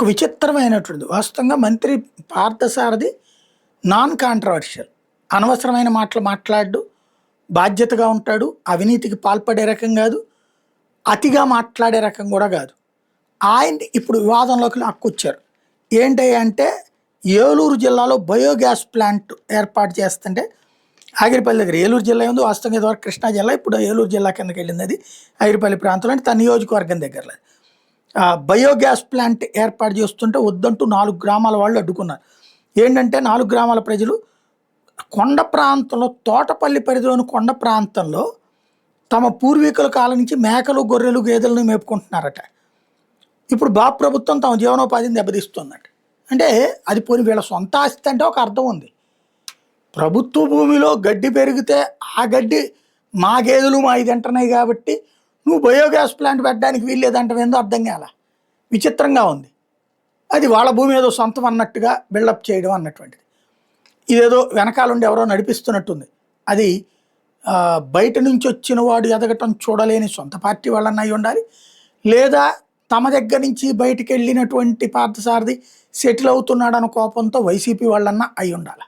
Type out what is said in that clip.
ఒక విచిత్రమైనటువంటిది. వాస్తవంగా మంత్రి పార్థసారథి నాన్ కాంట్రవర్షియల్. అనవసరమైన మాటలు మాట్లాడడు, బాధ్యతగా ఉంటాడు, అవినీతికి పాల్పడే రకం గాదు, అతిగా మాట్లాడే రకం గూడా గాదు. ఆయన్ని ఇప్పుడు వివాదంలోకి లాక్కొచ్చారు. ఏంటయ్యా అంటే, ఏలూరు జిల్లాలో బయోగ్యాస్ ప్లాంట్ ఏర్పాటు చేస్తుంటే ఆగిరిపల్లి దగ్గర ఏలూరు జిల్లా ఉంది. వాస్తవంగా ఇదివరకు కృష్ణా జిల్లా, ఇప్పుడు ఏలూరు జిల్లా కిందకి వెళ్ళింది. అది ఆగిరిపల్లి ప్రాంతంలో అంటే తన నియోజకవర్గం దగ్గరలో. బయోగ్యాస్ ప్లాంట్ ఏర్పాటు చేస్తుంటే వద్దంటూ 4 గ్రామాల వాళ్ళు అడ్డుకున్నారు. ఏంటంటే 4 గ్రామాల ప్రజలు కొండ ప్రాంతంలో, తోటపల్లి పరిధిలోని కొండ ప్రాంతంలో తమ పూర్వీకుల కాలం నుంచి మేకలు, గొర్రెలు, గేదెలను మేపుకుంటున్నారట. ఇప్పుడు బాబు ప్రభుత్వం తమ జీవనోపాధిని దెబ్బతీస్తుందట. అంటే అది పోని వీళ్ళ సొంత ఆస్తి అంటే ఒక అర్థం ఉంది. ప్రభుత్వ భూమిలో గడ్డి పెరిగితే ఆ గడ్డి మా గేదెలు మా ఇది అంటున్నాయి కాబట్టి నువ్వు బయోగ్యాస్ ప్లాంట్ పెట్టడానికి వీల్లేదంటవేందో అర్థం కాల. విచిత్రంగా ఉంది. అది వాళ్ళ భూమి ఏదో సొంతం అన్నట్టుగా బిల్డప్ చేయడం అన్నటువంటిది. ఇదేదో వెనకాలండి ఎవరో నడిపిస్తున్నట్టుంది. అది బయట నుంచి వచ్చిన వాడు ఎదగటం చూడలేని సొంత పార్టీ వాళ్ళన్న అయి ఉండాలి, లేదా తమ దగ్గర నుంచి బయటికి వెళ్ళినటువంటి పార్థసారథి సెటిల్ అవుతున్నాడన్న కోపంతో వైసీపీ వాళ్ళన్నా అయి ఉండాలి.